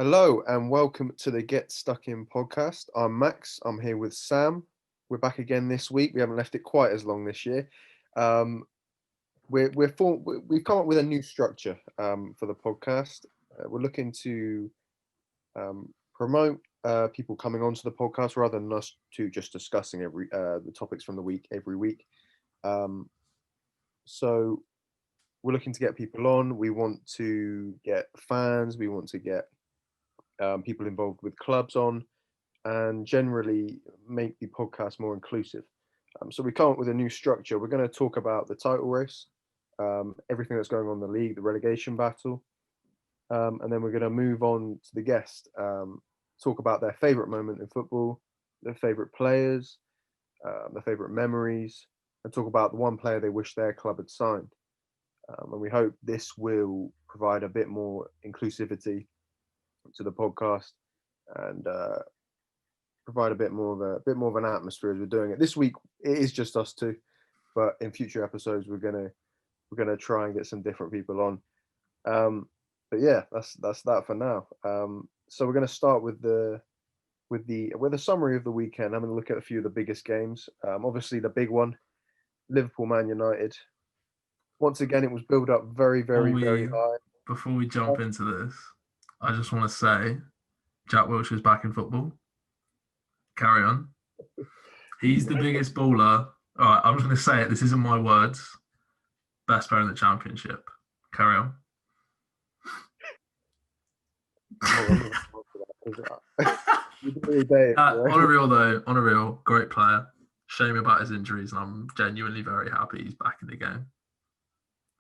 Hello and welcome to the Get Stuck In podcast. I'm Max. I'm here with Sam. We're back again this week. We haven't left it quite as long this year. Um, we've come up with a new structure for the podcast. We're looking to promote people coming onto the podcast rather than us to just discussing the topics from the week every week. Um, so we're looking to get people on. We want to get fans. We want to get people involved with clubs on, and generally make the podcast more inclusive. So we come up with a new structure. We're going to talk about the title race, everything that's going on in the league, the relegation battle, and then we're going to move on to the guest, talk about their favourite moment in football, their favourite players, their favourite memories, and talk about the one player they wish their club had signed. And we hope this will provide a bit more inclusivity to the podcast and provide a bit more of an atmosphere as we're doing it. This week it is just us two, but in future episodes we're gonna try and get some different people on. But yeah, that's that for now. So we're gonna start with a summary of the weekend. I'm gonna look at a few of the biggest games. Obviously the big one, Liverpool Man United. Once again, it was built up very, Before very, very we high. before we jump into this, I just want to say Jack Wilshere's back in football. Carry on. He's the biggest baller. All right, I'm just going to say it. This isn't my words. Best player in the championship. Carry on. On a real, great player. Shame about his injuries, and I'm genuinely very happy he's back in the game.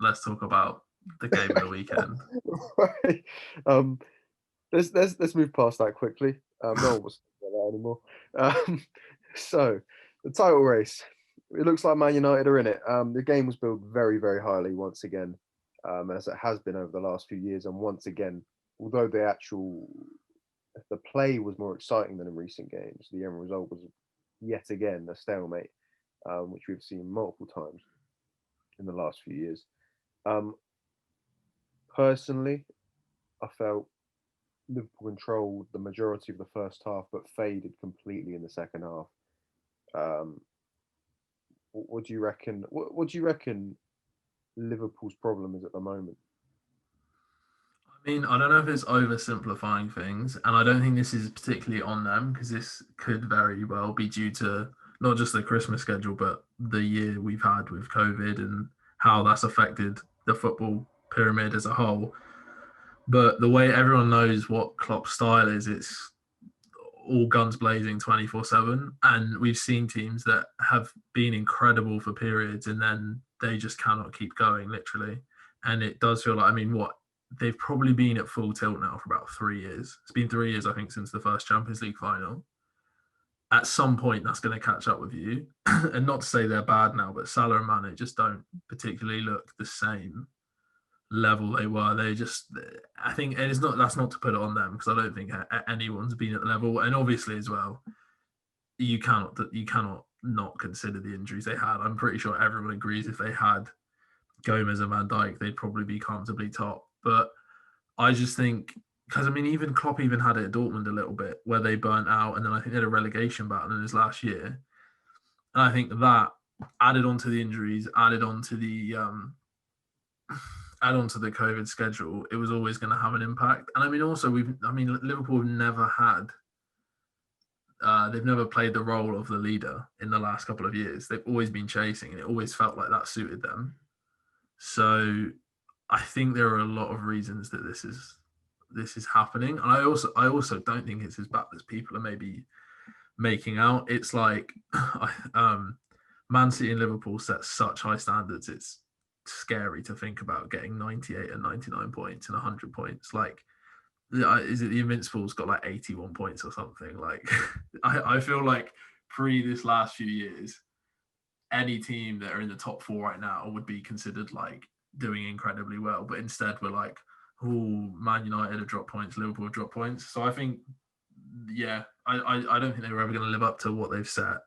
Let's talk about the game of the weekend. Right. Let's move past that quickly. No one wants to talk about that anymore. So the title race. It looks like Man United are in it. The game was built very, very highly once again, as it has been over the last few years. And once again, although the play was more exciting than in recent games, the end result was yet again a stalemate, which we've seen multiple times in the last few years. Um, Personally, I felt Liverpool controlled the majority of the first half, but faded completely in the second half. Um, what do you reckon? What do you reckon Liverpool's problem is at the moment? I mean, I don't know if it's oversimplifying things, and I don't think this is particularly on them because this could very well be due to not just the Christmas schedule, but the year we've had with COVID and how that's affected the football pyramid as a whole. But the way everyone knows what Klopp's style is, it's all guns blazing 24/7. And we've seen teams that have been incredible for periods and then they just cannot keep going, literally. And it does feel like, I mean, they've probably been at full tilt now for about 3 years. It's been 3 years, I think, since the first Champions League final. At some point, that's going to catch up with you. And not to say they're bad now, but Salah and Mane just don't particularly look the same level they were. They just, I think, and it's not, that's not to put it on them because I don't think anyone's been at the level. And obviously, as well, you cannot not consider the injuries they had. I'm pretty sure everyone agrees if they had Gomez and Van Dijk, they'd probably be comfortably top. But I just think, because I mean, even Klopp even had it at Dortmund a little bit where they burnt out, and then I think they had a relegation battle in his last year. And I think that added on to the injuries, add on to the COVID schedule, it was always going to have an impact. And I mean, also Liverpool have never had, they've never played the role of the leader in the last couple of years. They've always been chasing, and it always felt like that suited them. So I think there are a lot of reasons that this is happening, and I also don't think it's as bad as people are maybe making out. It's like Man City and Liverpool set such high standards. It's scary to think about getting 98 and 99 points and 100 points. Like, is it the Invincibles got like 81 points or something? Like, I feel like pre this last few years, any team that are in the top four right now would be considered like doing incredibly well. But instead, we're like, oh, Man United have dropped points, Liverpool have dropped points. So I think, yeah, I don't think they were ever going to live up to what they've set.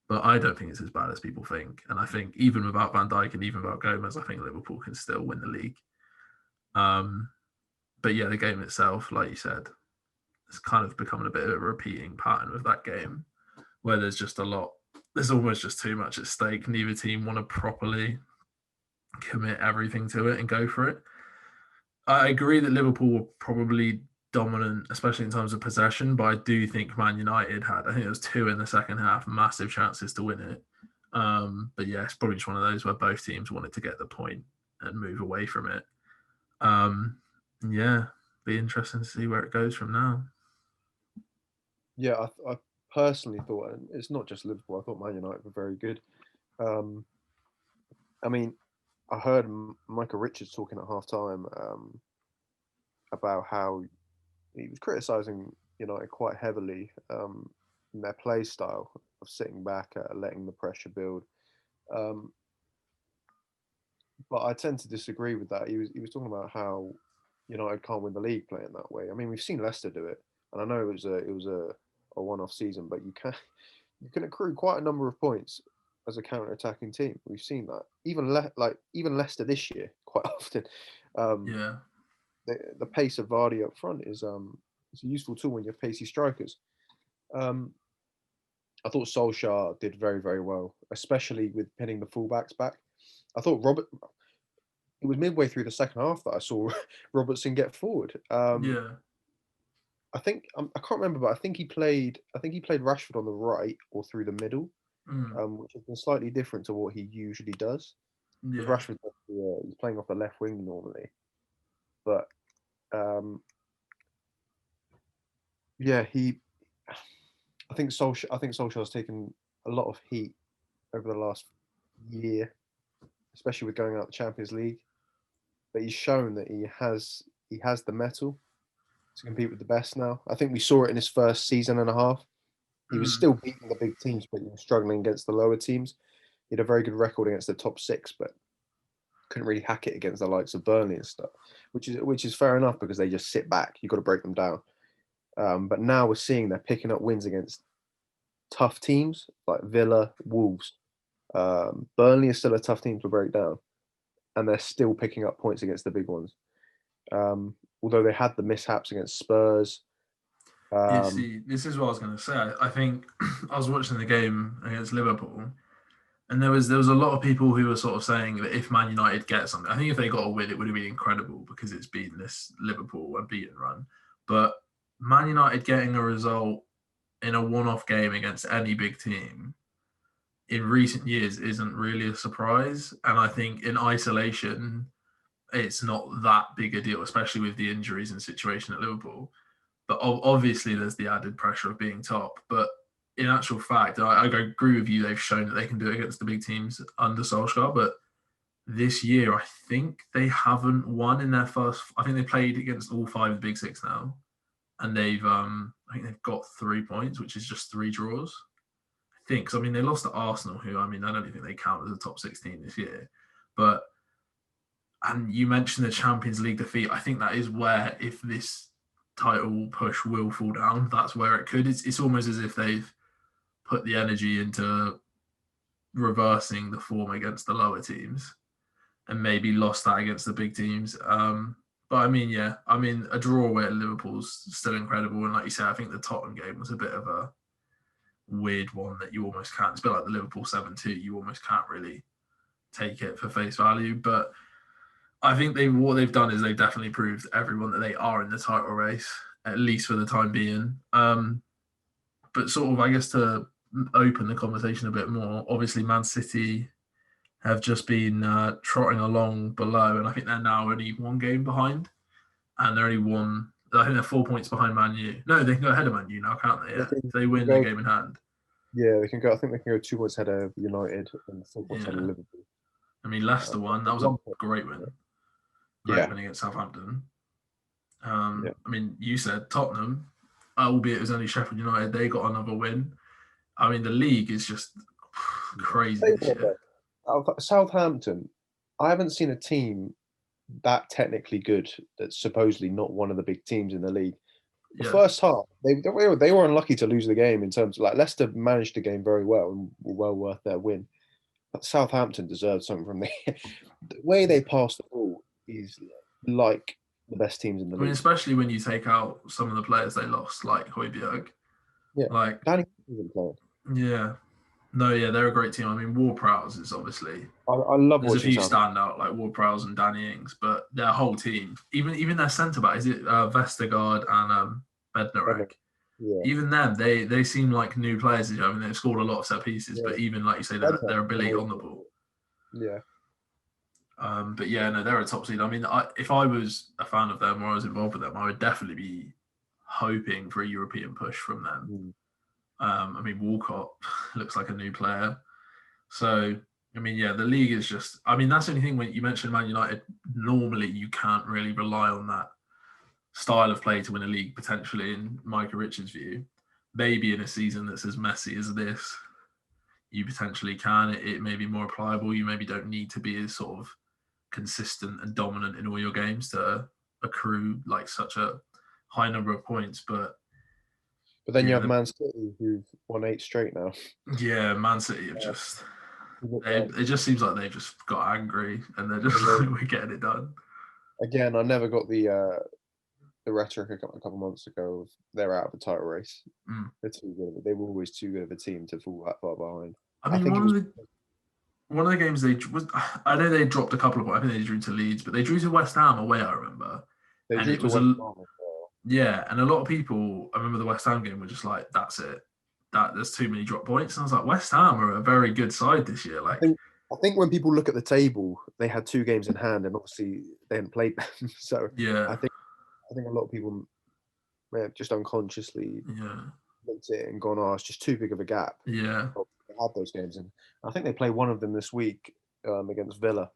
But I don't think it's as bad as people think. And I think even without Van Dijk and even without Gomez, I think Liverpool can still win the league. Um, But yeah, the game itself, like you said, it's kind of becoming a bit of a repeating pattern with that game, where there's just a lot. There's almost just too much at stake. Neither team want to properly commit everything to it and go for it. I agree that Liverpool were probably dominant, especially in terms of possession, but I do think Man United had, I think it was 2 in the second half, massive chances to win it. But yeah, it's probably just one of those where both teams wanted to get the point and move away from it. Yeah, be interesting to see where it goes from now. Yeah, I personally thought, and it's not just Liverpool, I thought Man United were very good. I mean, I heard Michael Richards talking at half time about how he was criticising United quite heavily in their play style of sitting back, letting the pressure build. But I tend to disagree with that. He was talking about how United can't win the league playing that way. I mean, we've seen Leicester do it, and I know it was a one-off season, but you can accrue quite a number of points as a counter-attacking team. We've seen that even Leicester this year quite often. Um, Yeah. the pace of Vardy up front is it's a useful tool when you have pacey strikers. Um, I thought Solskjaer did very, very well, especially with pinning the fullbacks back. I thought it was midway through the second half that I saw Robertson get forward. Yeah. I think I can't remember, but I think he played Rashford on the right or through the middle, which has been slightly different to what he usually does. Because Yeah. Rashford he's playing off the left wing normally, but um, yeah, I think Solskjaer's taken a lot of heat over the last year, especially with going out the Champions League. But he's shown that he has the mettle to compete with the best now. I think we saw it in his first season and a half. He was Mm. still beating the big teams, but he was struggling against the lower teams. He had a very good record against the top six, but couldn't really hack it against the likes of Burnley and stuff, which is fair enough because they just sit back. You've got to break them down. But now we're seeing they're picking up wins against tough teams like Villa, Wolves. Burnley is still a tough team to break down, and they're still picking up points against the big ones. Although they had the mishaps against Spurs. You Um, see, this is what I was going to say. I think I was watching the game against Liverpool, and there was a lot of people who were sort of saying that if Man United get something, I think if they got a win, it would have been incredible because it's beaten this Liverpool unbeaten run. But Man United getting a result in a one-off game against any big team in recent years isn't really a surprise. And I think in isolation, it's not that big a deal, especially with the injuries and situation at Liverpool. But obviously, there's the added pressure of being top. But in actual fact, I agree with you. They've shown that they can do it against the big teams under Solskjaer. But this year, I think they haven't won in their first. I think they played against all 5 of the big 6 now, and I think they've got 3 points, which is just 3 draws. I think. 'Cause, I mean, they lost to Arsenal, who I mean, I don't think they count as a top 16 this year. But and you mentioned the Champions League defeat. I think that is where, if this title push will fall down, that's where it could. It's almost as if they've put the energy into reversing the form against the lower teams and maybe lost that against the big teams. But I mean, yeah, I mean, a draw away at Liverpool's still incredible. And like you said, I think the Tottenham game was a bit of a weird one that you almost can't. It's a bit like the Liverpool 7-2. You almost can't really take it for face value. But I think what they've done is they've definitely proved to everyone that they are in the title race, at least for the time being. But sort of, I guess, to open the conversation a bit more, obviously Man City have just been trotting along below, and I think they're now only 1 game behind, and they're only one. I think they're 4 points behind Man U. No, they can go ahead of Man U now, can't they? they Yeah, can if they win their go, game in hand. yeah, they can go. I think they can go 2 points ahead of United and 4 points ahead of Yeah, Liverpool. I mean Leicester won. That was a 1 point. great win. Great Yeah, win against Southampton. yeah. I mean, you said Tottenham, albeit it was only Sheffield United, they got another win. I mean, the league is just crazy Tell you this what, year. though, Southampton. I haven't seen a team that technically good that's supposedly not one of the big teams in the league. The Yeah, first half, they were unlucky to lose the game in terms of like Leicester managed the game very well and were well worth their win. But Southampton deserved something from the way they pass the ball is like the best teams in the I mean, league. especially when you take out some of the players they lost, like Højbjerg. Yeah, Like, Danny isn't playing. yeah. No, yeah, they're a great team. I mean, Ward-Prowse is obviously I love there's a watching few Southampton. standout like Ward-Prowse and Danny Ings, but their whole team, even their centre back, is it Vestergaard and Bednarek? Yeah, Even them, they seem like new players. I mean, they've scored a lot of set pieces, yeah. but even like you say, Bednar, their ability on the ball. yeah. But yeah, no, they're a top seed. I mean, if I was a fan of them or I was involved with them, I would definitely be hoping for a European push from them. Mm. I mean, Walcott looks like a new player. So, I mean, yeah, the league is just, I mean, that's the only thing when you mentioned Man United, normally you can't really rely on that style of play to win a league, potentially, in Micah Richards' view. Maybe in a season that's as messy as this, you potentially can. It may be more pliable. You maybe don't need to be as sort of consistent and dominant in all your games to accrue like such a high number of points. But then you yeah, have Man City, who've won 8 straight now. yeah, Man City have just it just seems like they just got angry and they're just like, we're getting it done. Again, I never got the rhetoric a couple months ago of they're out of the title race. They're too good. They were always too good of a team to fall that far behind. I mean, one of the games I know they dropped a couple of points. I think they drew to Leeds, but they drew to West Ham away, I remember. They and drew it to was West Ham. Yeah, and a lot of people, I remember the West Ham game were just like, that's it. There's too many drop points. And I was like, West Ham are a very good side this year. Like, I think when people look at the table, they had 2 games in hand, and obviously they hadn't played them. So yeah, I think a lot of people may have just unconsciously looked at it and gone, "Oh, it's just too big of a gap." Yeah, they had those games, and I think they play one of them this week against Villa.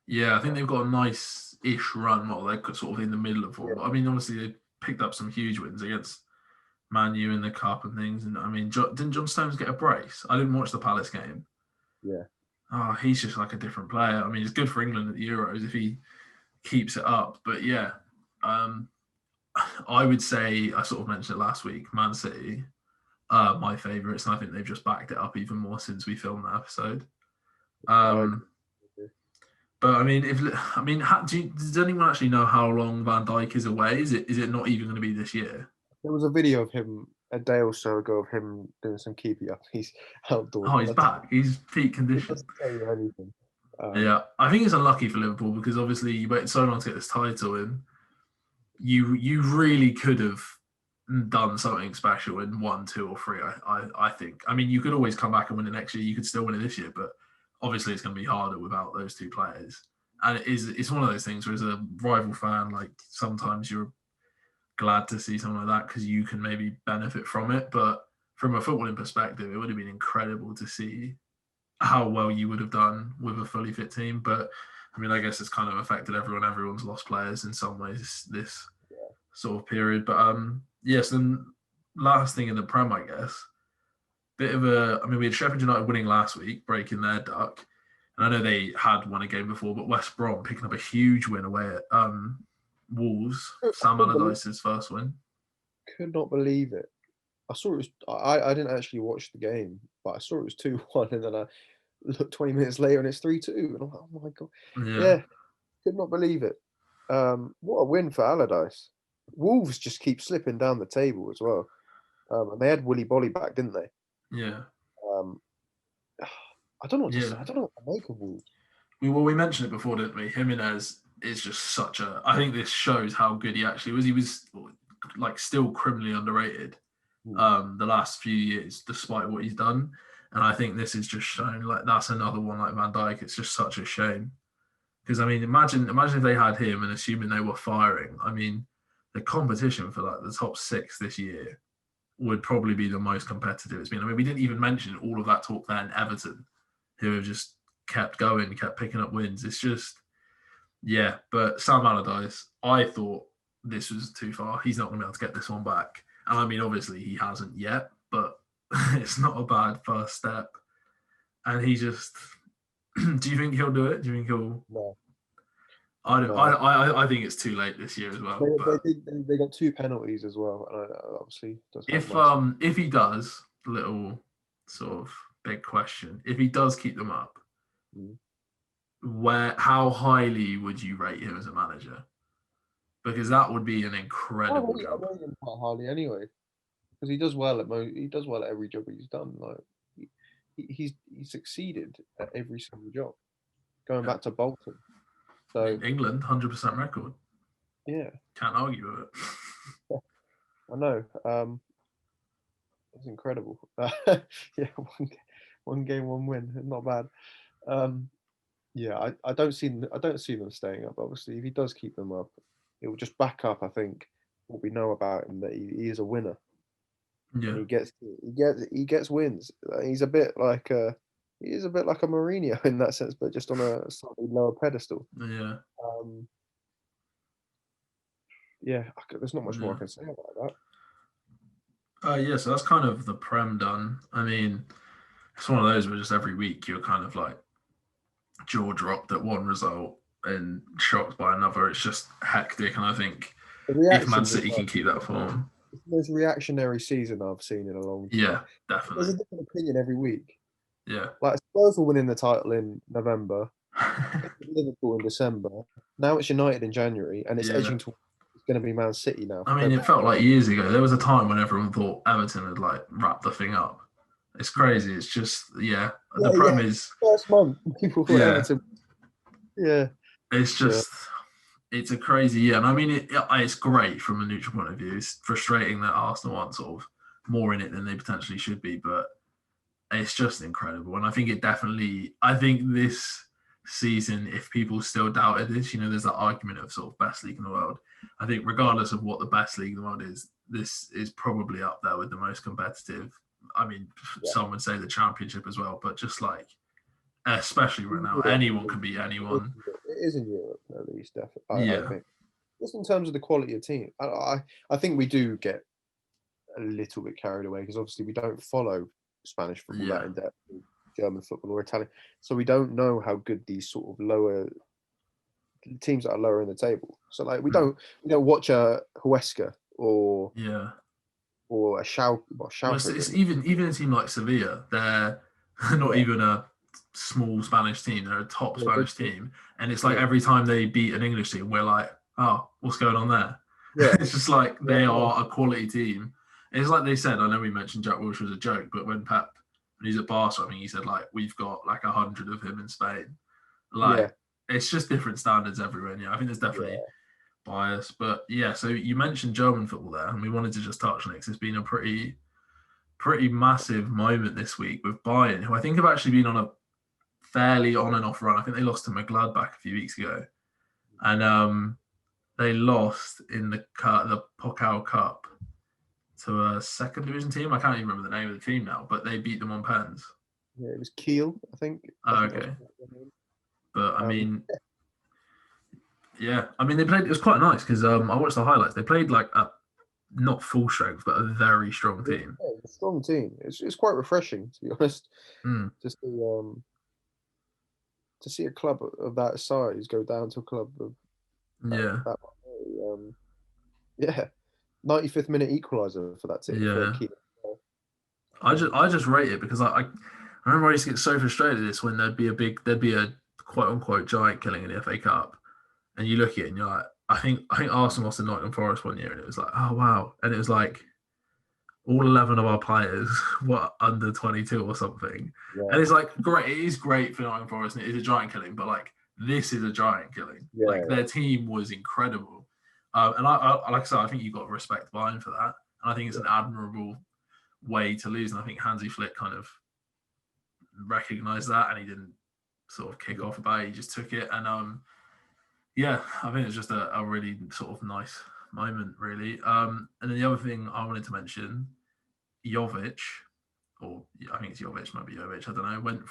Yeah, I think they've got a nice-ish run. Well, they're sort of in the middle of form. Yeah. I mean, honestly, they picked up some huge wins against Man U in the cup and things. And I mean, didn't John Stones get a brace? I didn't watch the Palace game. Yeah. Oh, he's just like a different player. I mean, it's good for England at the Euros if he keeps it up. But yeah, I would say, I sort of mentioned it last week, Man City, my favourites, and I think they've just backed it up even more since we filmed that episode. But I mean, does anyone actually know how long Van Dijk is away? Is it not even going to be this year? There was a video of him a day or so ago of him doing some keepy up. He's outdoors. Oh, he's back. He's peak condition. Doesn't tell you anything. Yeah, I think it's unlucky for Liverpool because obviously you waited so long to get this title in. You really could have done something special in 1, 2, or 3. I think. I mean, you could always come back and win it next year. You could still win it this year, but obviously it's going to be harder without those 2 players. And it's one of those things where as a rival fan, like sometimes you're glad to see something like that because you can maybe benefit from it. But from a footballing perspective, it would have been incredible to see how well you would have done with a fully fit team. But I mean, I guess it's kind of affected everyone. Everyone's lost players in some ways this sort of period. But yes, then last thing in the Prem, I guess, we had Sheffield United winning last week, breaking their duck. And I know they had won a game before, but West Brom picking up a huge win away at Wolves. Sam Allardyce's first win. Could not believe it. I saw it was. I didn't actually watch the game, but I saw it was 2-1, and then I looked 20 minutes later and it's 3-2, and I'm like, oh my god, yeah, could not believe it. What a win for Allardyce. Wolves just keep slipping down the table as well, and they had Willy Bolly back, didn't they? Yeah. I don't know what to say. I don't know what to make of Wolves. We mentioned it before, didn't we? Jimenez is just such a. I think this shows how good he actually was. He was like still criminally underrated the last few years, despite what he's done. And I think this is just showing like that's another one like Van Dijk. It's just such a shame because I mean, imagine if they had him and assuming they were firing. I mean, the competition for like the top 6 this year would probably be the most competitive it's been. I mean, we didn't even mention all of that talk there in Everton, who have just kept going, kept picking up wins. It's just, yeah. But Sam Allardyce, I thought this was too far. He's not going to be able to get this one back. And I mean, obviously he hasn't yet, but it's not a bad first step. And he just, do you think he'll do it? Do you think he'll? No. I don't. No. I think it's too late this year as well. They got 2 penalties as well, and obviously if he does, little sort of big question. If he does keep them up, how highly would you rate him as a manager? because that would be an I incredible rate, I job. rate him quite highly anyway, because he does well he does well at every job he's done. Like he succeeded at every single job, going Yeah. back to Bolton. I So mean, England, 100% record. yeah, Can't argue with it. I know. It's incredible. Yeah, one game, one win. Not bad. Yeah, I don't see them staying up. Obviously, if he does keep them up, it will just back up. I think what we know about him, that he is a winner and Yeah. he gets wins. He's a bit like he is a bit like a Mourinho in that sense, but just on a slightly lower pedestal. Yeah. Um, yeah, there's not much more I Yeah. can say about that. Yeah, so that's kind of the Prem done. I mean, it's one of those where just every week you're kind of like jaw dropped at one result and shocked by another. It's just hectic, and I think The if Man reactions as City well. can keep that form, It's the most reactionary season I've seen in a long time. yeah, There's a definitely, different opinion every week. yeah. Like Spurs were winning the title in November, Liverpool in December. Now it's United in January, and it's Yeah. edging towards it's going to be Man City now. I mean, it felt like years ago. There was a time when everyone thought Everton had like wrapped the thing up. It's crazy. It's just, yeah. The Prem is, first month people thought yeah. Everton. Yeah, It's just, it's a crazy year. And I mean, it's great from a neutral point of view. It's frustrating that Arsenal aren't sort of more in it than they potentially should be, but it's just incredible. And I think I think this season, if people still doubted this, there's that argument of sort of best league in the world. I think regardless of what the best league in the world is, this is probably up there with the most competitive. I mean, some would say the championship as well, but just like, especially right now, anyone can beat anyone. It is in Europe, at least, definitely. Yeah. I think. Just in terms of the quality of team, I think we do get a little bit carried away because obviously we don't follow Spanish football that in depth, German football or Italian, so we don't know how good these sort of lower teams that are lower in the table. So like we don't watch a Huesca or Yeah. or a Schalke. Well, it's even a team like Sevilla, they're not even a small Spanish team. They're a top Spanish team, and it's like every time they beat an English team, we're like, oh, what's going on there? Yeah. It's just like they are a quality team. It's like they said. I know we mentioned Jack Wilshere as a joke, but when he's at Barca, I mean, he said like we've got like 100 of him in Spain. Like it's just different standards everywhere. And I think there's definitely bias, but yeah. So you mentioned German football there, and we wanted to just touch on it because it's been a pretty massive moment this week with Bayern, who I think have actually been on a fairly on and off run. I think they lost to Mönchengladbach a few weeks ago, and they lost in the Pokal Cup to a second division team. I can't even remember the name of the team now, but they beat them on pens. Yeah, it was Kiel, I think. Okay. But I mean, yeah, I mean, they played, it was quite nice because I watched the highlights. They played like a not full strength, but a very strong team. Yeah, a strong team. It's quite refreshing, to be honest, to see a club of that size go down to a club of that 95th minute equaliser for that team. Yeah, I just rate it because I remember I used to get so frustrated at this when there'd be a quote unquote giant killing in the FA Cup, and you look at it and you're like, I think Arsenal lost to Nottingham Forest one year, and it was like, oh wow, and it was like all 11 of our players were under 22 or something, and it's like great. It is great for Nottingham Forest, and it is a giant killing, but like this is a giant killing. Their team was incredible, and I like I said, I think you've got to respect Bayern for that, and I think it's an admirable way to lose, and I think Hansi Flick kind of recognized that, and he didn't sort of kick off about it. He just took it, and I think it's just a really sort of nice moment, really. And then the other thing I wanted to mention, Jovic, or I think it's Jovic, might be Jovic, I don't know, went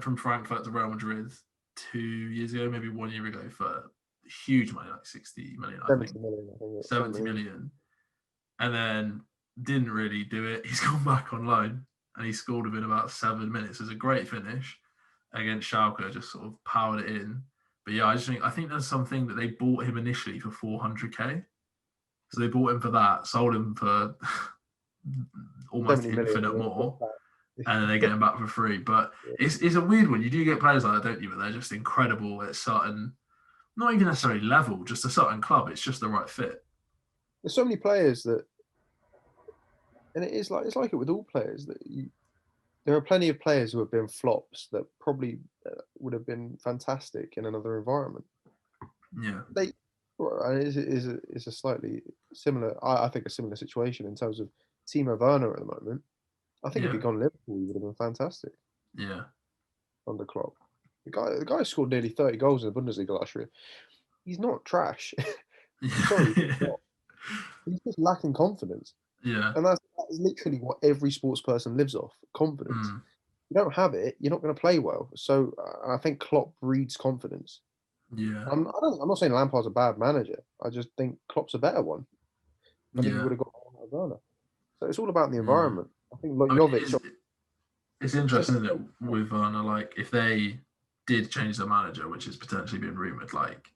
from Frankfurt to Real Madrid 2 years ago, maybe 1 year ago, for huge money, like 60 million, I think. 70 million. And then didn't really do it. He's gone back on loan, and he scored within about 7 minutes. It was a great finish against Schalke, just sort of powered it in. But yeah, I think there's something that they bought him initially for 400k. So they bought him for that, sold him for almost infinite more, and then they get him back for free. But it's a weird one. You do get players like that, don't you? But they're just incredible at certain not even necessarily level, just a certain club. It's just the right fit. There's so many players that, and it's like it with all players that there are plenty of players who have been flops that probably would have been fantastic in another environment. Yeah. They is a slightly similar, I think, a similar situation in terms of Timo Werner at the moment. I think if Yeah. he'd gone Liverpool, he would have been fantastic Yeah. under Klopp. The guy scored nearly 30 goals in the Bundesliga last year. He's not trash. Sorry, he's Yeah. not. He's just lacking confidence, Yeah. and that is literally what every sports person lives off: confidence. Mm. You don't have it, you're not going to play well. So I think Klopp breeds confidence. Yeah. I'm not saying Lampard's a bad manager. I just think Klopp's a better one. I think he Yeah. would have got on with Werner. So it's all about the Yeah. environment. I think like I mean, Jovic. it's interesting, isn't it, with Werner, like if they did change the manager, which has potentially been rumoured, like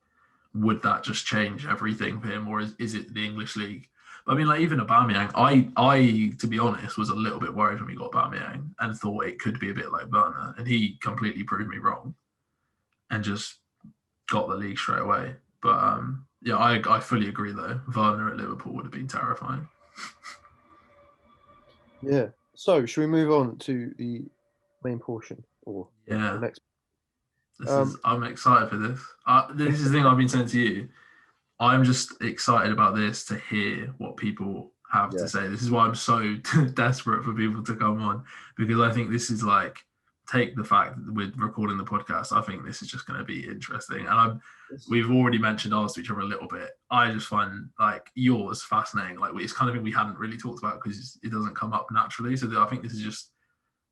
would that just change everything for him, or is it the English league? I mean, like even Aubameyang, I to be honest was a little bit worried when we got Aubameyang and thought it could be a bit like Werner, and he completely proved me wrong and just got the league straight away. But yeah, I fully agree though. Werner at Liverpool would have been terrifying. Yeah. So should we move on to the main portion or the Yeah, next? this is. Um, I'm excited for this. This is the thing I've been saying to you. I'm just excited about this to hear what people have to yeah. say. This is why I'm so desperate for people to come on, because I think this is like, take the fact that we're recording the podcast. I think this is just going to be interesting. And we've already mentioned ours to each other a little bit. I just find like yours fascinating. Like it's kind of thing we hadn't really talked about because it doesn't come up naturally. So I think this is just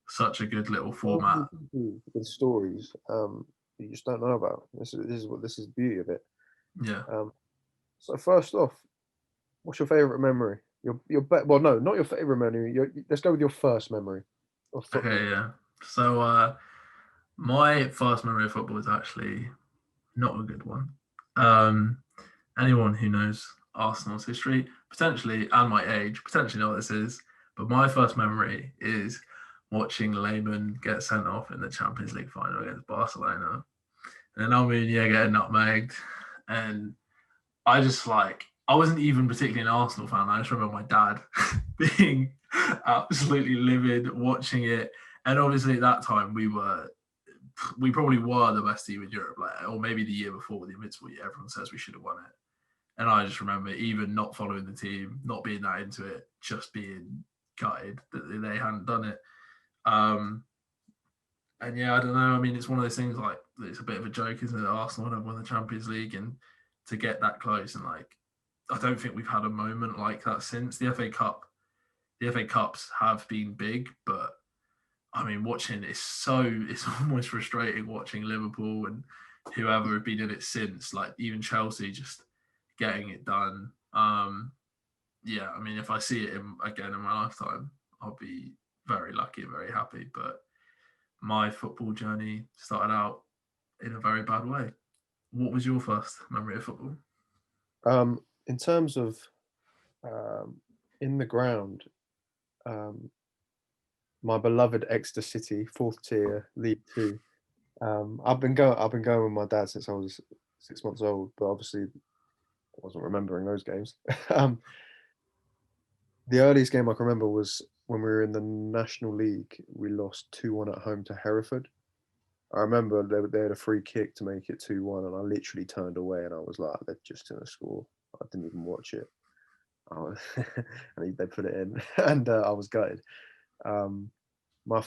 such a good little So format. many people with stories you just don't know about. This is the beauty of it. Yeah. Um, so first off, what's your favorite memory? Well, no, not your favorite memory. Let's go with your first memory of football. Okay. Yeah. So my first memory of football is actually not a good one. Um, Anyone who knows Arsenal's history, potentially, and my age, potentially know what this is. But my first memory is watching Lehmann get sent off in the Champions League final against Barcelona. And then Almunia getting nutmegged. And I just like, I wasn't even particularly an Arsenal fan. I just remember my dad being absolutely livid watching it. And obviously at that time we probably were the best team in Europe, like, or maybe the year before the Invincible year. Everyone says we should have won it. And I just remember even not following the team, not being that into it, just being gutted that they hadn't done it. And yeah, I don't know. I mean, it's one of those things like it's a bit of a joke, isn't it? Arsenal have won the Champions League and to get that close and like I don't think we've had a moment like that since the FA Cup. The FA Cups have been big, but I mean, watching it's almost frustrating watching Liverpool and whoever have been in it since, like even Chelsea just getting it done. Yeah, I mean, if I see it again in my lifetime, I'll be very lucky and very happy. But my football journey started out in a very bad way. What was your first memory of football? In terms of um, in the ground, um, my beloved Exeter City, fourth tier, League Two. I've been going with my dad since I was 6 months old, but obviously I wasn't remembering those games. um, the earliest game I can remember was when we were in the National League. We lost 2-1 at home to Hereford. I remember they had a free kick to make it 2-1, and I literally turned away and I was like, they're just going to score. I didn't even watch it. And they put it in, and I was gutted. Um, my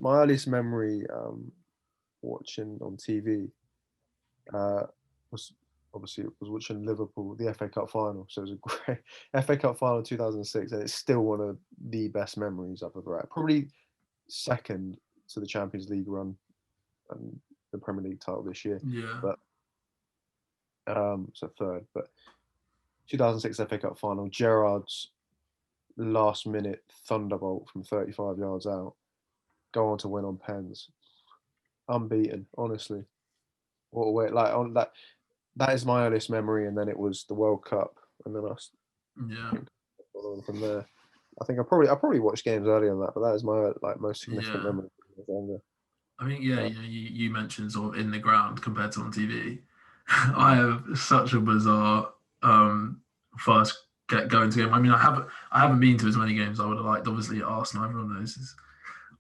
earliest memory watching on TV uh, was obviously it was watching Liverpool, the FA Cup final. So it was a great FA Cup final 2006, and it's still one of the best memories I've ever had. Probably second to the Champions League run and the Premier League title this year, Yeah, but so third. But 2006 FA Cup final, Gerrard's last minute thunderbolt from 35 yards out, go on to win on pens, unbeaten. Honestly, what a way! Like on that, that is my earliest memory, and then it was the World Cup, and then yeah, think following from there. I probably watched games earlier than that, but that is my like most significant yeah. memory when I was younger. I think yeah, Uh, you mentioned sort of in the ground compared to on TV. I have such a bizarre first going to game. I mean, I haven't been to as many games I would have liked. Obviously, Arsenal, everyone knows, is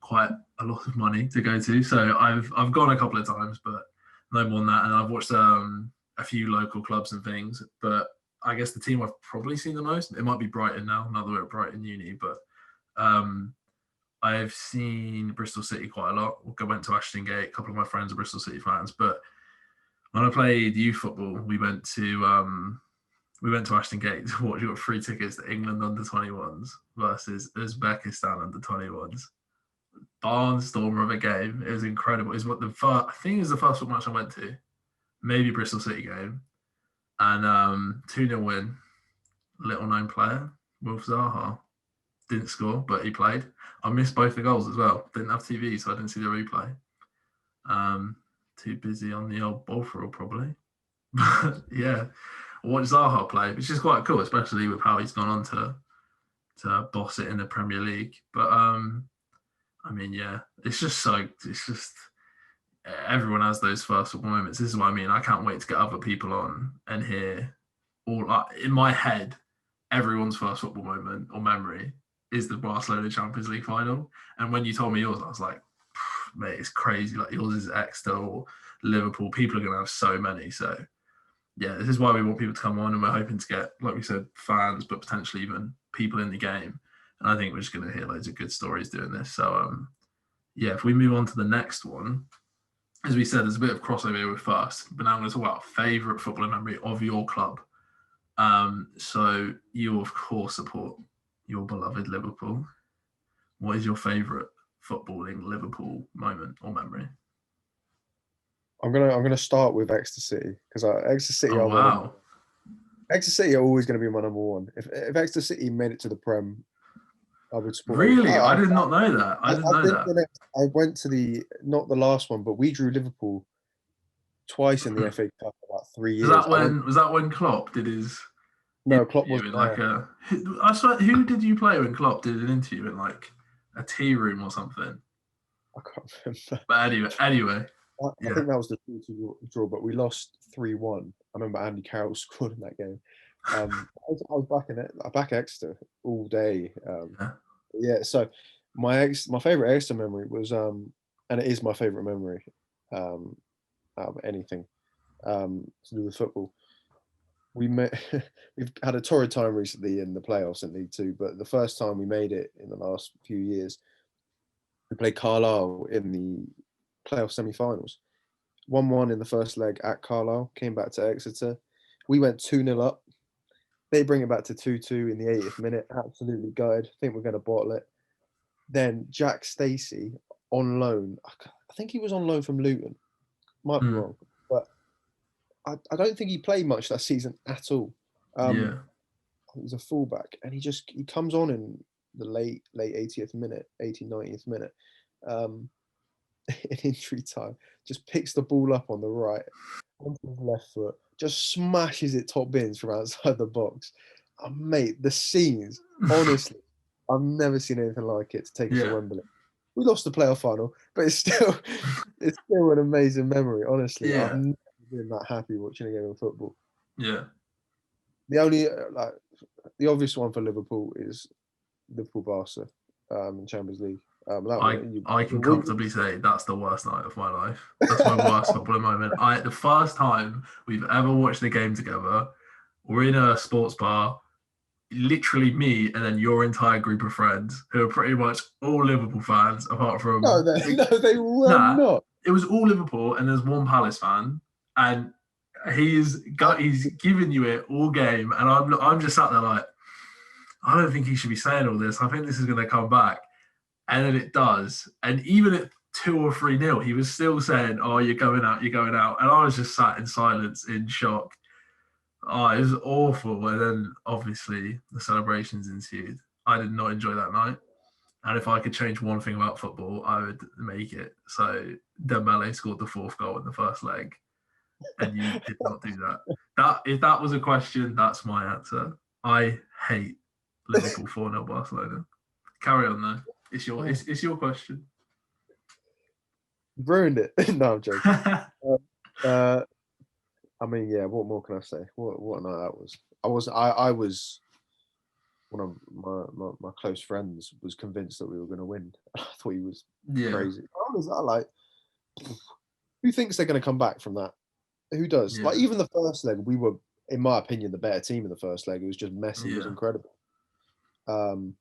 quite a lot of money to go to. So I've gone a couple of times, but no more than that. And I've watched a few local clubs and things. But I guess the team I've probably seen the most, it might be Brighton now that we're at Brighton Uni, but um, I've seen Bristol City quite a lot. I went to Ashton Gate. A couple of my friends are Bristol City fans, but when I played youth football, we went to Ashton Gate to watch. We got free tickets to England under-21s versus Uzbekistan under-21s. Barnstormer of a game. It was incredible. It was I think it was the first football match I went to. Maybe Bristol City game. And 2-0 win. Little known player, Wilf Zaha. Didn't score, but he played. I missed both the goals as well. Didn't have TV, so I didn't see the replay. Too busy on the old ball for all, probably. But yeah, I watched Zaha play, which is quite cool, especially with how he's gone on to boss it in the Premier League. But I mean, yeah, it's just everyone has those first moments. This is what I mean. I can't wait to get other people on and hear all in my head. Everyone's first football moment or memory is the Barcelona Champions League final. And when you told me yours, I was like, mate, it's crazy. Like yours is Exeter or Liverpool. People are going to have so many. So yeah, this is why we want people to come on, and we're hoping to get, like we said, fans, but potentially even people in the game. And I think we're just going to hear loads of good stories doing this. So yeah, if we move on to the next one, as we said, there's a bit of crossover here with first, but now I'm going to talk about favourite footballing memory of your club. So you, of course, support your beloved Liverpool. What is your favourite footballing Liverpool moment or memory? I'm gonna start with Exeter City because Exeter City Oh, wow. Exeter City are always going to be my number one. If Exeter City made it to the Prem, I would support. Really? I did not know that. I didn't know that. I went to not the last one, but we drew Liverpool twice in the FA Cup about 3 years. Was that when Klopp did his? No, Klopp was like I swear, who did you play when Klopp did an interview in like a tea room or something? I can't remember. But anyway. I think that was the 2-2 draw, but we lost 3-1. I remember Andy Carroll scored in that game. I was back Exeter all day. Yeah. So my favorite Exeter memory was, and it is my favorite memory out of anything to do with football. We've had a torrid time recently in the playoffs in League Two, but the first time we made it in the last few years, we played Carlisle in the playoff semi-finals. 1-1 in the first leg at Carlisle, came back to Exeter. We went 2-0 up. They bring it back to 2-2 in the 80th minute. Absolutely gutted. think we're going to bottle it. Then Jack Stacey on loan. I think he was on loan from Luton. Might be wrong. But I don't think he played much that season at all. He was a fullback. And he comes on in the late 80th minute, 90th minute. In injury time, just picks the ball up on the right, onto his left foot, just smashes it top bins from outside the box. Mate, the scenes, honestly, I've never seen anything like it to take us to Wembley. We lost the playoff final, but it's still an amazing memory, honestly. I've never been that happy watching a game of football. Yeah. The only, the obvious one for Liverpool is Liverpool-Barca in Champions League. I can comfortably say that's the worst night of my life. That's my worst footballing moment. The first time we've ever watched a game together, we're in a sports bar, literally me and then your entire group of friends who are pretty much all Liverpool fans, apart from they were not. It was all Liverpool, and there's one Palace fan, and he's giving you it all game, and I'm just sat there like, I don't think he should be saying all this. I think this is going to come back. And then it does. And even at 2 or 3-0, he was still saying, oh, you're going out. And I was just sat in silence, in shock. Oh, it was awful. And then, obviously, the celebrations ensued. I did not enjoy that night. And if I could change one thing about football, I would make it. So Dembele scored the 4th goal in the first leg. And you did not do that. If that was a question, that's my answer. I hate Liverpool 4-0 Barcelona. Carry on, though. It's your question. Ruined it. No, I'm joking. I mean, yeah. What more can I say? What a night that was. I was one of my close friends was convinced that we were going to win. I thought he was Yeah, crazy. How is that like? Who thinks they're going to come back from that? Who does? Like yeah, even the first leg, we were, in my opinion, the better team in the first leg. It was just Messi was yeah. incredible. Um,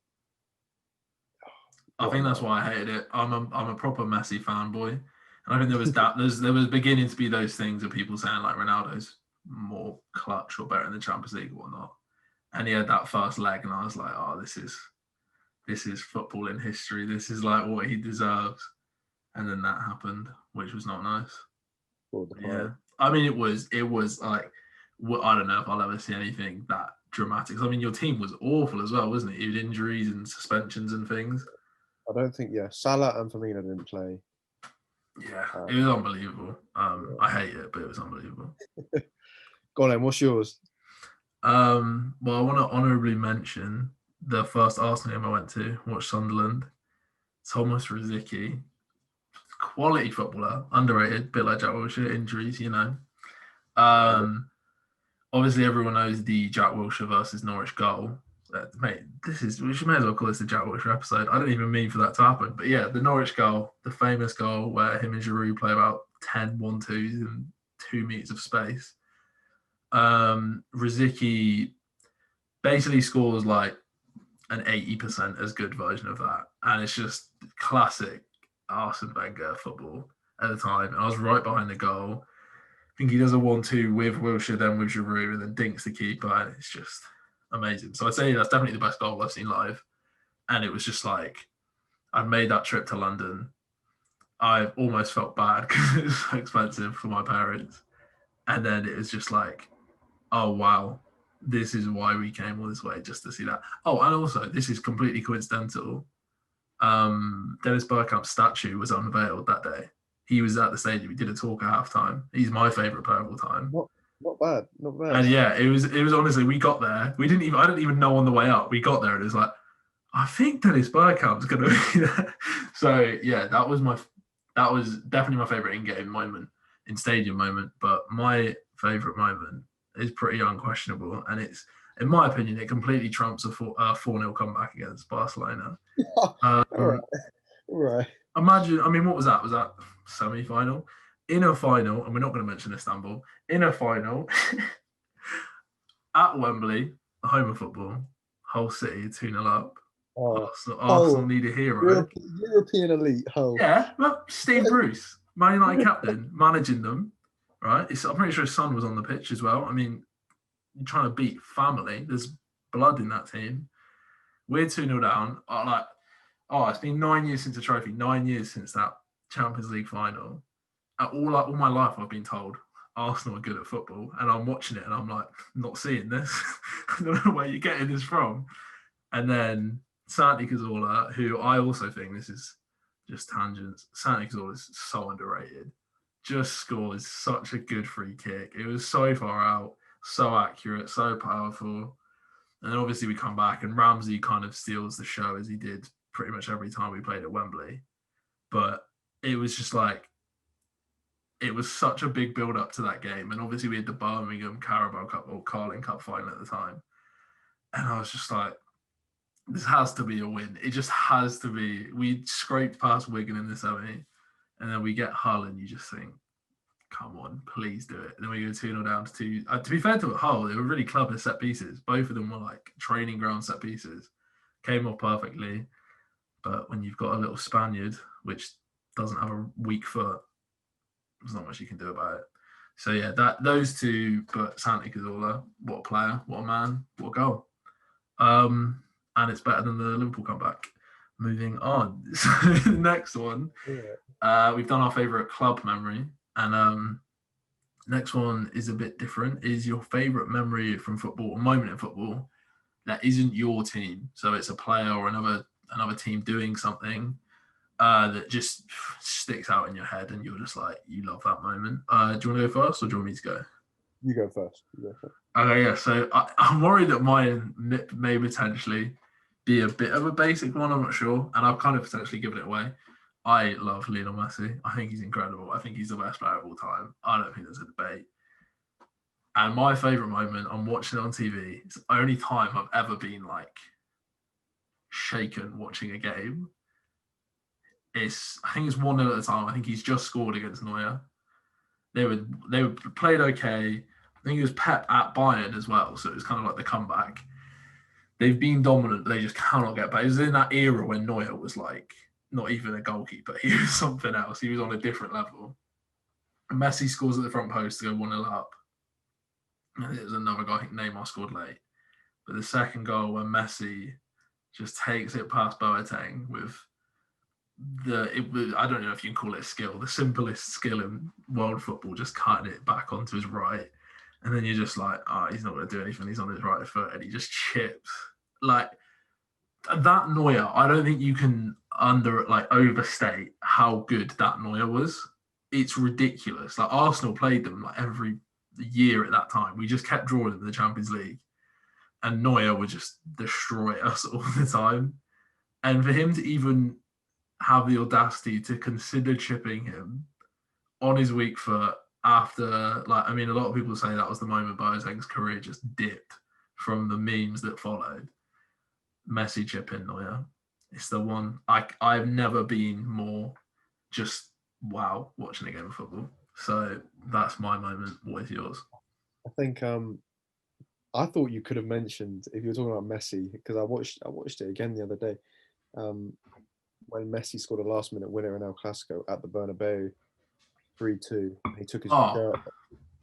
I what a think that's night! why I hated it. I'm a proper Messi fanboy, and I think there was that there was beginning to be those things of people saying like Ronaldo's more clutch or better in the Champions League or whatnot. And he had that first leg, and I was like, oh, this is football in history. This is like what he deserves. And then that happened, which was not nice. Pulled the Yeah, plug. I mean, it was like, I don't know if I'll ever see anything that dramatic. I mean, your team was awful as well, wasn't it? You had injuries and suspensions and things. I don't think, yeah, Salah and Firmino didn't play. Yeah, Uh, it was unbelievable. yeah. I hate it, but it was unbelievable. Go on, then. What's yours? Well, I want to honourably mention the first Arsenal game I went to, watched Sunderland. Thomas Rosicky, quality footballer, underrated, bit like Jack Wilshere, injuries, you know. Yeah, Obviously, everyone knows the Jack Wilshere versus Norwich goal. Mate, we should may as well call this the Jack Wilshere episode. I don't even mean for that to happen. But yeah, the Norwich goal, the famous goal where him and Giroud play about 10 1-2s in 2 meters of space. Rosicky basically scores like an 80% as good version of that. And it's just classic Arsene Wenger football at the time. And I was right behind the goal. I think he does a 1-2 with Wilshere, then with Giroud, and then dinks the keeper. And it's just amazing. So I'd say that's definitely the best goal I've seen live. And it was just like, I'd made that trip to London. I almost felt bad because it was so expensive for my parents. And then it was just like, oh, wow, this is why we came all this way just to see that. Oh, and also, this is completely coincidental. Dennis Bergkamp's statue was unveiled that day. He was at the stadium. He did a talk at halftime. He's my favorite player of all time. not not bad, not bad. And yeah, it was honestly, we got there. I didn't even know on the way up. We got there and it was like, I think Dennis Bergkamp's gonna be there. So yeah, that was definitely my favorite in-game moment, in stadium moment. But my favorite moment is pretty unquestionable, and it's, in my opinion, it completely trumps a 4-0 comeback against Barcelona. All right, all right. Imagine, I mean, what was that? Was that semi-final? In a final, and we're not going to mention Istanbul, in a final at Wembley, the home of football, whole city 2-0 up. Oh, Arsenal need a hero. European elite. Oh, Yeah, well, Steve Bruce, Man United captain, managing them, right? I'm pretty sure his son was on the pitch as well. I mean, you're trying to beat family. There's blood in that team. We're 2-0 down. It's been 9 years since a trophy, 9 years since that Champions League final. All my life, I've been told Arsenal are good at football, and I'm watching it, and I'm like, not seeing this. I don't know where you're getting this from. And then Santi Cazorla, who I also think, this is just tangents, Santi Cazorla is so underrated. Just scores such a good free kick. It was so far out, so accurate, so powerful. And then obviously we come back and Ramsey kind of steals the show, as he did pretty much every time we played at Wembley. But it was just like, it was such a big build up to that game. And obviously we had the Birmingham Carabao Cup or Carling Cup final at the time. And I was just like, this has to be a win. It just has to be. We scraped past Wigan in the semi, and then we get Hull, and you just think, come on, please do it. And then we go 2-0 down to 2. To be fair to Hull, they were really clever set pieces. Both of them were like training ground set pieces. Came off perfectly. But when you've got a little Spaniard, which doesn't have a weak foot, there's not much you can do about it. So yeah, those two, but Santi Cazorla, what a player, what a man, what a goal. And it's better than the Liverpool comeback. Moving on. So the next one, we've done our favourite club memory. And next one is a bit different. Is your favourite memory from football, a moment in football that isn't your team? So it's a player or another team doing something that just sticks out in your head and you're just like, you love that moment. Do you want to go first or do you want me to go? You go first. Okay, yeah. So I'm worried that mine may potentially be a bit of a basic one. I'm not sure. And I've kind of potentially given it away. I love Lionel Messi. I think he's incredible. I think he's the best player of all time. I don't think there's a debate. And my favourite moment, I'm watching it on TV. It's the only time I've ever been like shaken watching a game. I think it's 1-0 at the time. I think he's just scored against Neuer. They were played okay. I think it was Pep at Bayern as well, so it was kind of like the comeback. They've been dominant, but they just cannot get back. It was in that era when Neuer was like not even a goalkeeper. He was something else. He was on a different level. And Messi scores at the front post to go 1-0 up. And it was another guy, I think Neymar scored late. But the second goal when Messi just takes it past Boateng with I don't know if you can call it a skill, the simplest skill in world football, just cutting it back onto his right. And then you're just like, he's not going to do anything. He's on his right foot and he just chips. Like that Neuer, I don't think you can overstate how good that Neuer was. It's ridiculous. Like Arsenal played them like every year at that time. We just kept drawing them in the Champions League. And Neuer would just destroy us all the time. And for him to even have the audacity to consider chipping him on his weak foot after, a lot of people say that was the moment Boateng's career just dipped from the memes that followed. Messi chipping Neuer. It's the one. I've never been more just wow watching a game of football. So that's my moment. What is yours? I think I thought you could have mentioned if you were talking about Messi, because I watched it again the other day. When Messi scored a last-minute winner in El Clasico at the Bernabeu, 3-2. He took his shirt.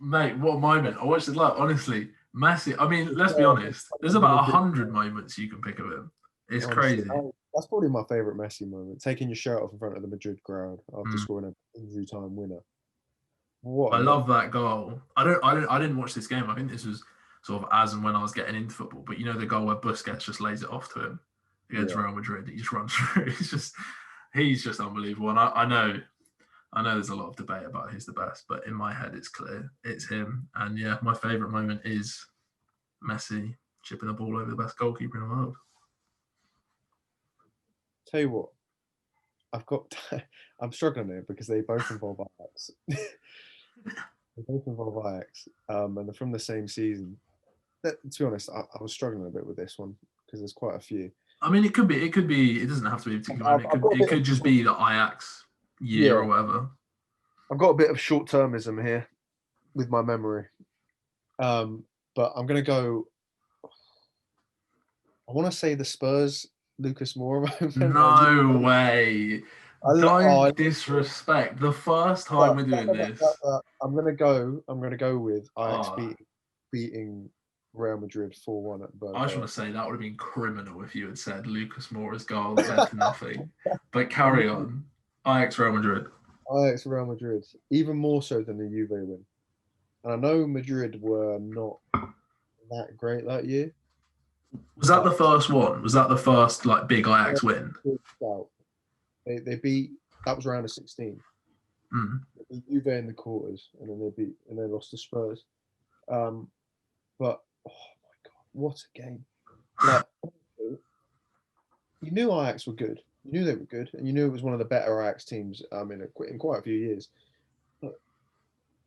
Mate, what a moment! I watched it honestly, Messi. I mean, let's be honest. There's about 100 moments you can pick of him. It's honestly crazy. That's probably my favourite Messi moment: taking your shirt off in front of the Madrid crowd after scoring an injury time winner. I love that goal. I didn't watch this game. I think this was sort of as and when I was getting into football. But you know the goal where Busquets just lays it off to him against Real Madrid. He just runs through. He's just unbelievable. And I know there's a lot of debate about who's the best, but in my head it's clear it's him. And yeah, my favourite moment is Messi chipping the ball over the best goalkeeper in the world. Tell you what, I'm struggling here because they both involve Ajax. They both involve Ajax, and they're from the same season. To be honest, I was struggling a bit with this one because there's quite a few. I mean, it could be. It doesn't have to be a particular moment. It could just be the Ajax year or whatever. I've got a bit of short-termism here with my memory, but I'm gonna go. I want to say the Spurs Lucas Moura moment. No way! Don't disrespect. The first time we're doing this, I'm gonna go with Ajax beating Real Madrid 4-1 at Bernabeu. I just want to say that would have been criminal if you had said Lucas Moura's goal led to nothing. But carry on. Ajax Real Madrid. Ajax Real Madrid, even more so than the Juve win. And I know Madrid were not that great that year. Was that the first one? Was that the first big Ajax win? They beat, that was round of 16. They beat Juve in the quarters, and then they lost to Spurs. But oh my god, what a game! You knew Ajax were good. You knew they were good, and you knew it was one of the better Ajax teams in quite a few years. But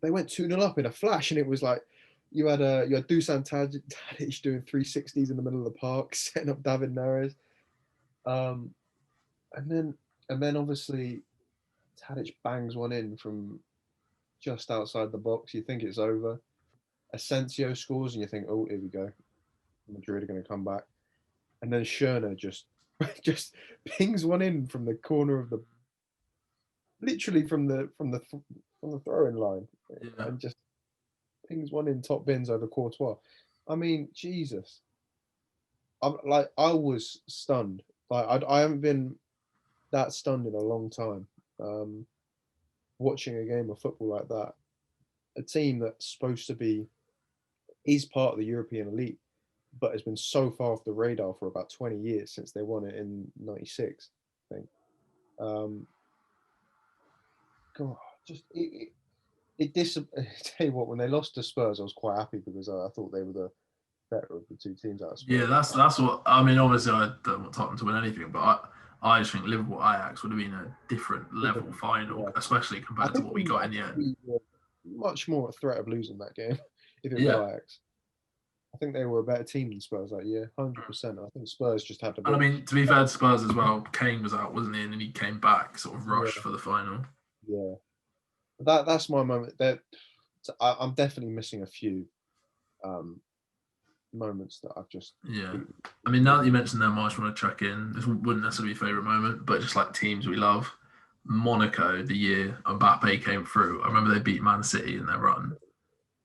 they went 2-0 up in a flash, and it was like you had Dusan Tadic doing 360s in the middle of the park, setting up David Neres, and then obviously Tadic bangs one in from just outside the box. You think it's over. Asensio scores, and you think, oh, here we go. Madrid are going to come back, and then Schürrle just pings one in from the corner of literally from the throw-in line, and just pings one in top bins over Courtois. I mean, Jesus. I was stunned. I haven't been that stunned in a long time. Watching a game of football like that, a team that's supposed to is part of the European elite, but has been so far off the radar for about 20 years since they won it in '96, I think. God, just tell you what, when they lost to Spurs, I was quite happy because I thought they were the better of the two teams out of Spurs. Yeah, that's what I mean. Obviously, I don't want Tottenham to win anything, but I just think Liverpool Ajax would have been a different level final, especially compared to what we got in the end. We were much more a threat of losing that game. if it was Ajax. I think they were a better team than Spurs that year, 100%. I think Spurs just had to. And I mean, to be fair to Spurs as well, Kane was out, wasn't he? And then he came back, sort of rushed for the final. Yeah, that's my moment. I'm definitely missing a few moments that I've just. Yeah, I mean, now that you mentioned them, I just want to check in. This wouldn't necessarily be a favourite moment, but just like teams we love. Monaco, the year Mbappe came through, I remember they beat Man City in their run,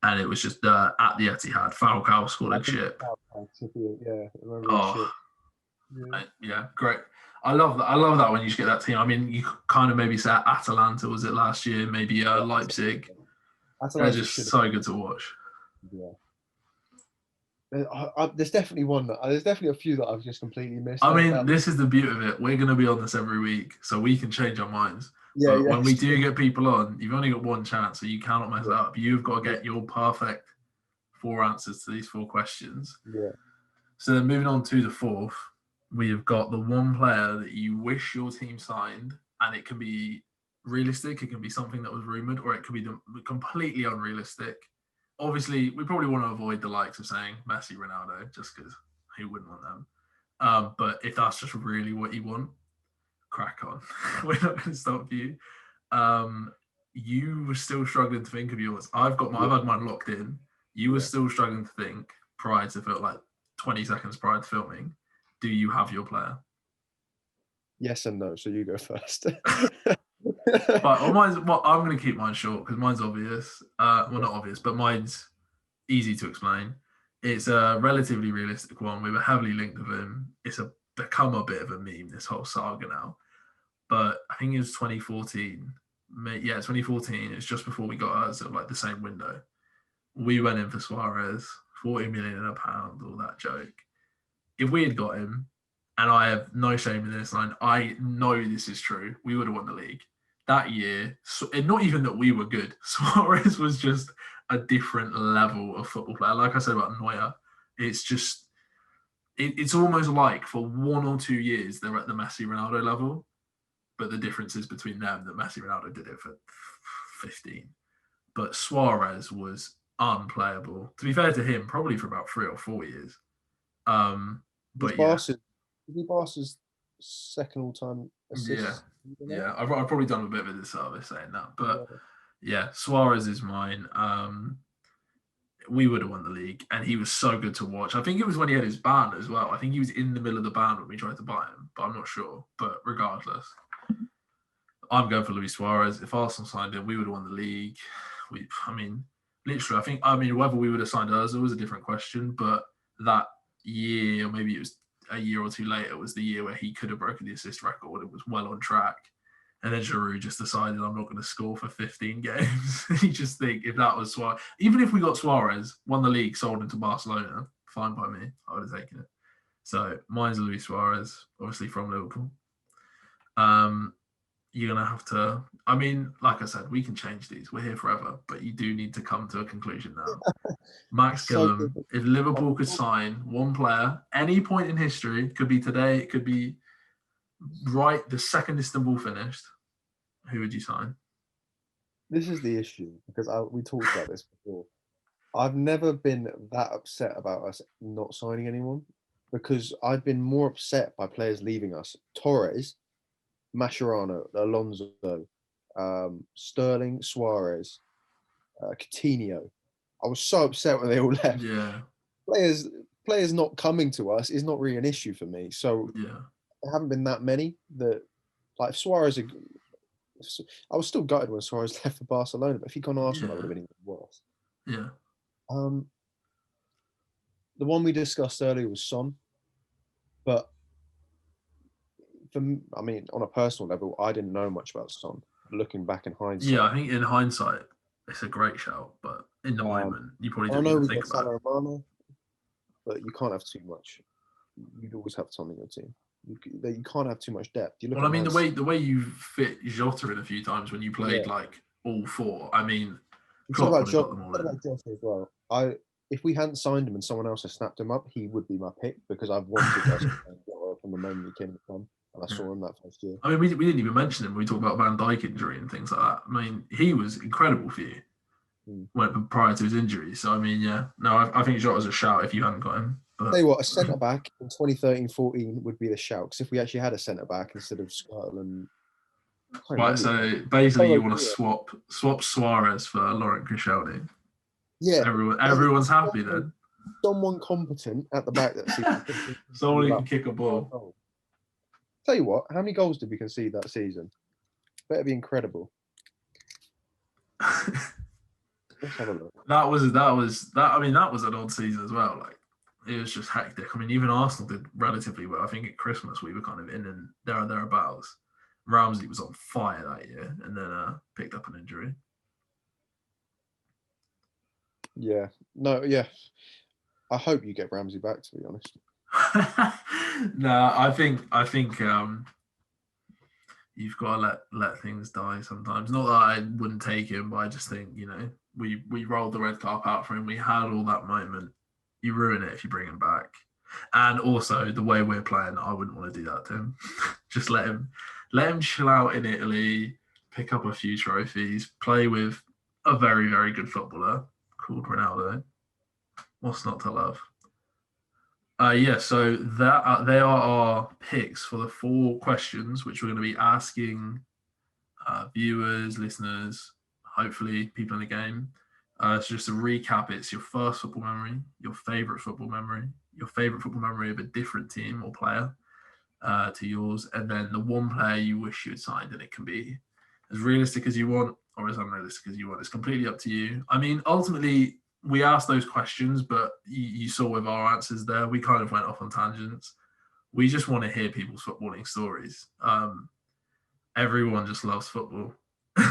and it was just at the Etihad. Falcao scored a chip. Yeah, great. I love that. I love that when you just get that team. I mean, you kind of maybe say Atalanta, was it last year? Maybe Leipzig. They're just so good to watch. Yeah. There's definitely one. There's definitely a few that I've just completely missed. I mean, this is the beauty of it. We're going to be on this every week, so we can change our minds. Yeah, but when we do get people on, you've only got one chance, so you cannot mess it up. You've got to get your perfect 4 answers to these 4 questions. Yeah. So then moving on to the 4th, we have got the one player that you wish your team signed, and it can be realistic, it can be something that was rumoured, or it could be completely unrealistic. Obviously, we probably want to avoid the likes of saying Messi, Ronaldo, just because who wouldn't want them? But if that's just really what you want, crack on. We're not going to stop you. You were still struggling to think of yours. I've had mine locked in. You were still struggling to think prior to 20 seconds prior to filming. Do you have your player? Yes and no. So you go first. But I'm going to keep mine short because mine's obvious. Well, not obvious, but mine's easy to explain. It's a relatively realistic one. We were heavily linked with him. It's become a bit of a meme, this whole saga now. But I think it was 2014. Yeah, 2014. It's just before we got us at like the same window. We went in for Suarez, 40 million and £1, all that joke. If we had got him, and I have no shame in this, and I know this is true, we would have won the league. That year, and not even that we were good, Suarez was just a different level of football player. Like I said about Neuer, it's just, it's almost like for 1 or 2 years, they're at the Messi Ronaldo level, but the difference is between them that Messi Ronaldo did it for 15. But Suarez was unplayable. To be fair to him, probably for about 3 or 4 years. But Barca's second all-time assist. Yeah. I've probably done a bit of a disservice saying that, but yeah, Suarez is mine. We would have won the league, and he was so good to watch. I think it was when he had his ban as well. I think he was in the middle of the ban when we tried to buy him, but I'm not sure. But regardless, I'm going for Luis Suarez. If Arsenal signed him, we would have won the league. Literally, I mean, whether we would have signed Ozil was a different question, but that year, or maybe it was a year or 2 later, was the year where he could have broken the assist record. It was well on track. And then Giroud just decided, I'm not going to score for 15 games. You just think, if that was Suarez, even if we got Suarez, won the league, sold into Barcelona, fine by me. I would have taken it. So mine's Luis Suarez, obviously from Liverpool. You're going to have to, I mean, like I said, we can change these. We're here forever, but you do need to come to a conclusion now. Max Gillum, if Liverpool could sign one player, any point in history, could be today, it could be right the second Istanbul finished, who would you sign? This is the issue, because we talked about this before. I've never been that upset about us not signing anyone, because I've been more upset by players leaving us. Torres, Mascherano, Alonso, Sterling, Suarez, Coutinho. I was so upset when they all left. Yeah. Players not coming to us is not really an issue for me. So yeah, there haven't been that many that, like Suarez. I was still gutted when Suarez left for Barcelona, but if he'd gone to Arsenal, that would have been even worse. Yeah. The one we discussed earlier was Son, but I mean, on a personal level, I didn't know much about Son. Looking back in hindsight, yeah, I think in hindsight, it's a great shout, but in the moment, you probably don't even think about it. Romano, but you can't have too much. You'd always have Son in your team. You can't have too much depth. Well, I mean, the way you fit Jota in a few times when you played like all 4. I mean, Klopp would have got them all in. Jota as well. If we hadn't signed him and someone else had snapped him up, he would be my pick, because I've wanted Jota from the moment he came to come. And I saw him that first year. I mean, we didn't even mention him when we talked about Van Dijk injury and things like that. I mean, he was incredible for you. prior to his injury. So I mean, yeah, no, I think Jota's a shout if you hadn't got him. But Tell you what, a centre back in 2013-14 would be the shout. Because if we actually had a centre back instead of Scotland. Right, so basically you want to swap Suarez for Laurent Koscielny. Yeah, everyone's happy then. Someone competent at the back that someone who can kick a ball. Tell you what, how many goals did we concede that season? Better be incredible. Let's have a look. That was an odd season as well. Like, it was just hectic. I mean, even Arsenal did relatively well. I think at Christmas we were kind of in and thereabouts. Ramsey was on fire that year and then picked up an injury. Yeah. No, yeah. I hope you get Ramsey back, to be honest. No, I think you've got to let things die sometimes. Not that I wouldn't take him, but I just think, we rolled the red carpet out for him. We had all that moment. You ruin it if you bring him back. And also the way we're playing, I wouldn't want to do that to him. Just let him chill out in Italy, pick up a few trophies, play with a very, very good footballer called Ronaldo. What's not to love? So they are our picks for the 4 questions, which we're going to be asking viewers, listeners, hopefully people in the game. So just to recap, it's your first football memory, your favourite football memory, your favourite football memory of a different team or player to yours, and then the one player you wish you had signed, and it can be as realistic as you want or as unrealistic as you want. It's completely up to you. I mean, ultimately, we asked those questions, but you saw with our answers there, we kind of went off on tangents. We just want to hear people's footballing stories. Everyone just loves football.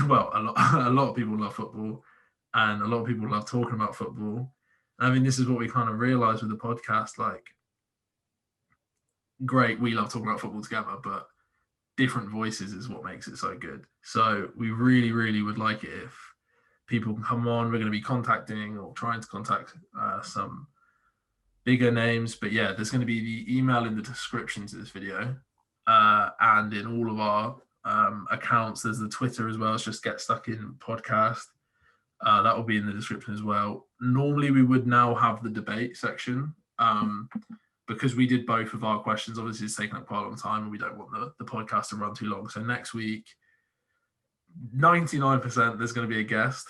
Well, a lot of people love football, and a lot of people love talking about football. I mean, this is what we kind of realized with the podcast. Like, great, we love talking about football together, but different voices is what makes it so good. So we really, really would like it if people can come on. We're going to be contacting or trying to contact some bigger names. But yeah, there's going to be the email in the description to this video. And in all of our accounts, there's the Twitter as well. It's just Get Stuck In Podcast. That will be in the description as well. Normally, we would now have the debate section. Because we did both of our questions, obviously it's taken up quite a long time and we don't want the podcast to run too long. So next week, 99% there's going to be a guest.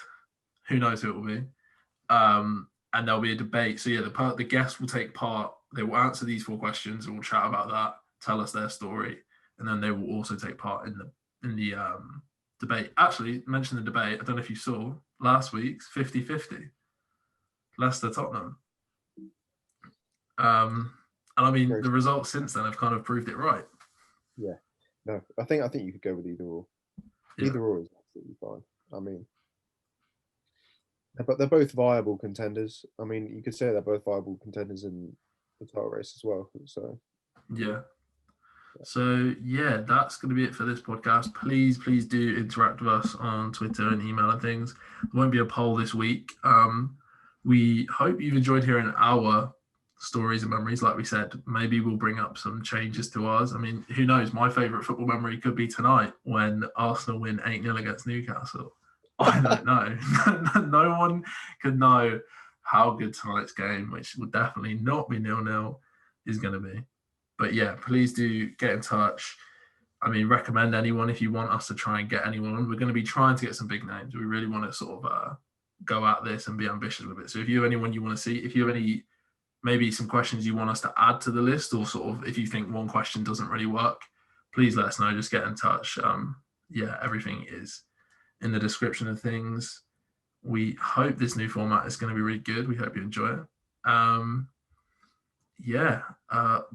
Who knows who it will be? And there'll be a debate. So yeah, the guest will take part. They will answer these 4 questions and we'll chat about that, tell us their story, and then they will also take part in the debate. Actually, mention the debate. I don't know if you saw last week's 50-50. Leicester Tottenham. And I mean, the results since then have kind of proved it right. Yeah. No, I think you could go with either or. Yeah. Either or is absolutely fine. I mean, but they're both viable contenders. I mean, you could say they're both viable contenders in the title race as well. So yeah. So yeah, that's going to be it for this podcast. Please do interact with us on Twitter and email and things. There won't be a poll this week. We hope you've enjoyed hearing our stories and memories. Like we said, maybe we'll bring up some changes to ours. I mean, who knows? My favourite football memory could be tonight when Arsenal win 8-0 against Newcastle. I don't know. No one could know how good tonight's game, which will definitely not be 0-0, is going to be. But yeah, please do get in touch. I mean, recommend anyone if you want us to try and get anyone on. We're going to be trying to get some big names. We really want to sort of go at this and be ambitious with it. So if you have anyone you want to see, if you have any maybe some questions you want us to add to the list, or sort of if you think one question doesn't really work, please let us know. Just get in touch. Yeah, everything is in the description of things. We hope this new format is going to be really good. We hope you enjoy it.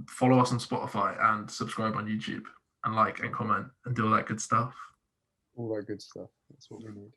Follow us on Spotify and subscribe on YouTube and like and comment and do all that good stuff. All that good stuff. That's what we need.